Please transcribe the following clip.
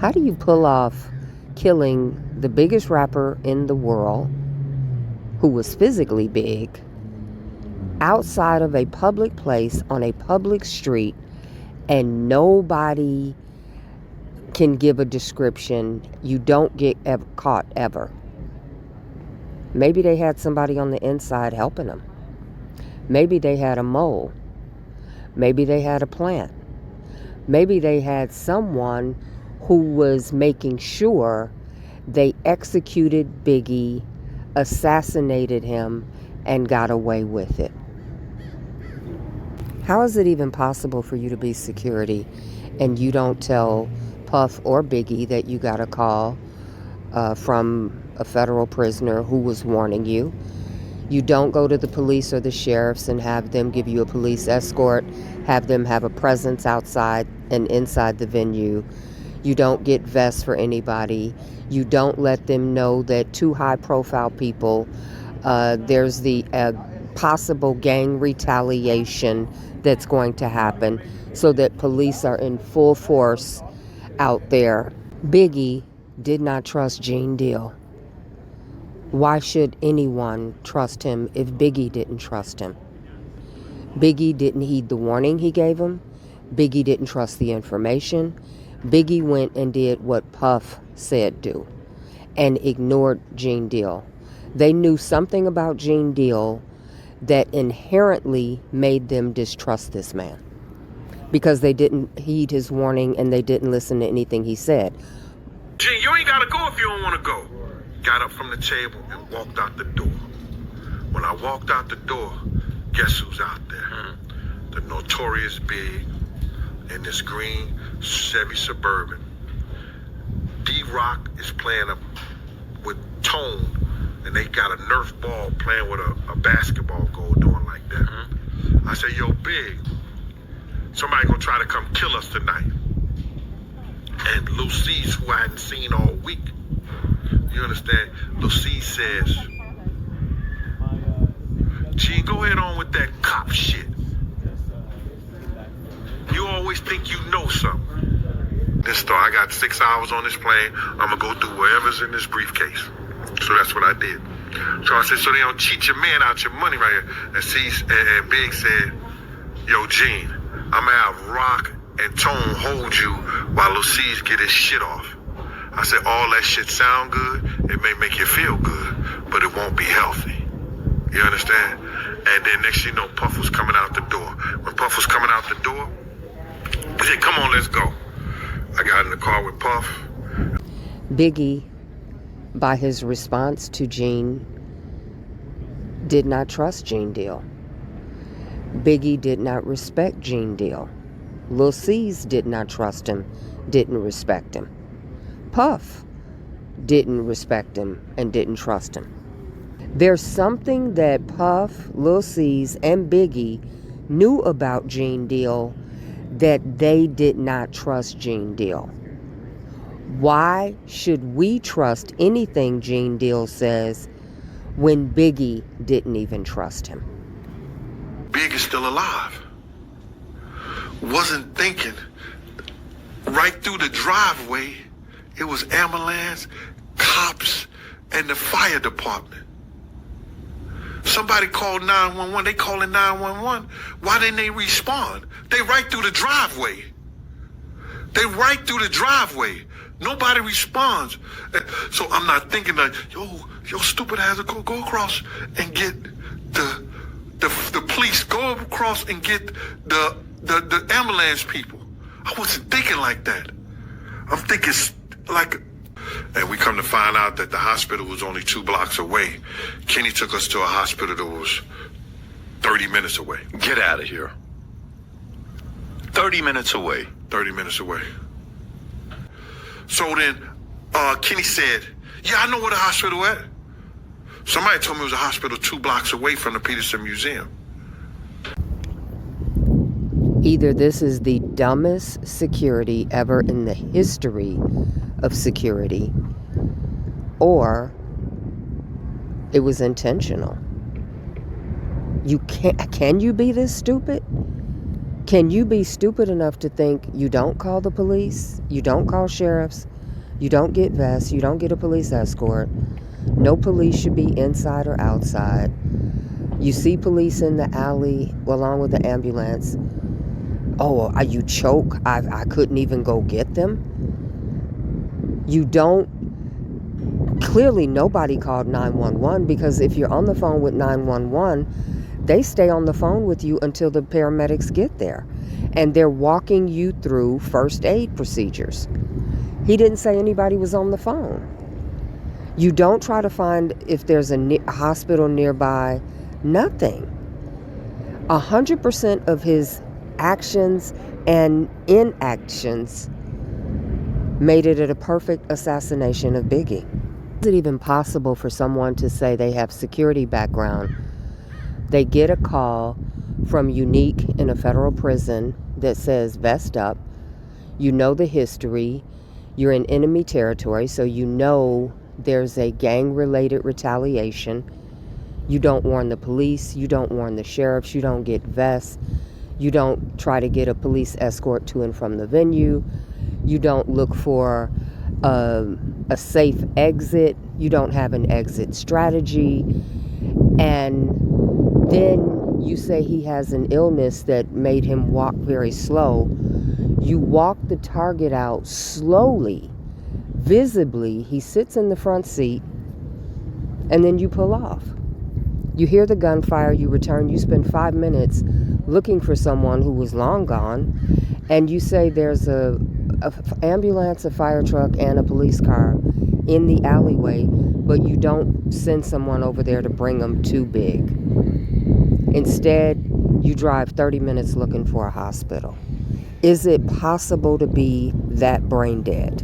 How do you pull off killing the biggest rapper in the world, who was physically big, outside of a public place on a public street, and nobody can give a description? You don't get caught ever. Maybe they had somebody on the inside helping them. Maybe they had a mole. Maybe they had a plant. Maybe they had someone who was making sure they executed Biggie, assassinated him, and got away with it. How is it even possible for you to be security and you don't tell Puff or Biggie that you got a call from a federal prisoner who was warning you? You don't go to the police or the sheriffs and have them give you a police escort, have them have a presence outside and inside the venue. You don't get vests for anybody. You don't let them know that two high-profile people, there's the possible gang retaliation that's going to happen, so that police are in full force out there. Biggie did not trust Gene Deal. Why should anyone trust him if Biggie didn't trust him? Biggie didn't heed the warning he gave him. Biggie didn't trust the information. Biggie went and did what Puff said do and ignored Gene Deal. They knew something about Gene Deal that inherently made them distrust this man, because they didn't heed his warning and they didn't listen to anything he said. Gene, you ain't gotta go if you don't wanna go. Got up from the table and walked out the door. When I walked out the door, guess who's out there? The Notorious Big in this green Chevy Suburban. D-Rock is playing with Tone, and they got a Nerf ball playing with a basketball goal, doing like that. I said, yo, Big, somebody gonna try to come kill us tonight. And Lucy's, who I hadn't seen all week, you understand? Lucy says, Gene, go ahead on with that cop shit. You always think you know something. This store, I got 6 hours on this plane. I'm gonna go through whatever's in this briefcase. So that's what I did. So I said, so they don't cheat your man out your money right here. And Big said, yo, Gene, I'm gonna have Rock and Tone hold you while Lucy's get his shit off. I said, all that shit sound good. It may make you feel good, but it won't be healthy. You understand? And then next thing you know, Puff was coming out the door. When Puff was coming out the door, he said, come on, let's go. I got in the car with Puff. Biggie, by his response to Gene, did not trust Gene Deal. Biggie did not respect Gene Deal. Lil C's did not trust him, didn't respect him. Puff didn't respect him and didn't trust him. There's something that Puff, Lil C's, and Biggie knew about Gene Deal that they did not trust Gene Deal. Why should we trust anything Gene Deal says when Biggie didn't even trust him? Big is still alive. Wasn't thinking. Right through the driveway, it was ambulance, cops, and the fire department. Somebody called 911. They calling 911. Why didn't they respond? They right through the driveway. They right through the driveway. Nobody responds. So I'm not thinking like, yo, stupid ass, go across and get the police. Go across and get the ambulance people. I wasn't thinking like that. I'm thinking like, and we come to find out that the hospital was only 2 blocks away. Kenny took us to a hospital that was 30 minutes away. Get out of here. 30 minutes away. 30 minutes away. So then Kenny said, yeah, I know where the hospital at. Somebody told me it was a hospital 2 blocks away from the Peterson Museum. Either this is the dumbest security ever in the history of security, or it was intentional. Can you be this stupid? Can you be stupid enough to think you don't call the police, you don't call sheriffs, You don't get vests. You don't get a police escort. No police should be inside or outside. You see police in the alley along with the ambulance. Oh, you choke. I couldn't even go get them. You don't. Clearly, nobody called 911 because if you're on the phone with 911, they stay on the phone with you until the paramedics get there. And they're walking you through first aid procedures. He didn't say anybody was on the phone. You don't try to find if there's a hospital nearby. Nothing. 100% of his actions and inactions made it a perfect assassination of Biggie. Is it even possible for someone to say they have security background? They get a call from Unique in a federal prison that says vest up. You know the history. You're in enemy territory, so you know there's a gang-related retaliation. You don't warn the police. You don't warn the sheriffs. You don't get vests. You don't try to get a police escort to and from the venue. You don't look for a safe exit. You don't have an exit strategy. And then you say he has an illness that made him walk very slow. You walk the target out slowly, visibly. He sits in the front seat, and then you pull off. You hear the gunfire, you return, you spend 5 minutes looking for someone who was long gone, and you say there's a ambulance, a fire truck, and a police car in the alleyway, but you don't send someone over there to bring them to Big. Instead, you drive 30 minutes looking for a hospital. Is it possible to be that brain dead?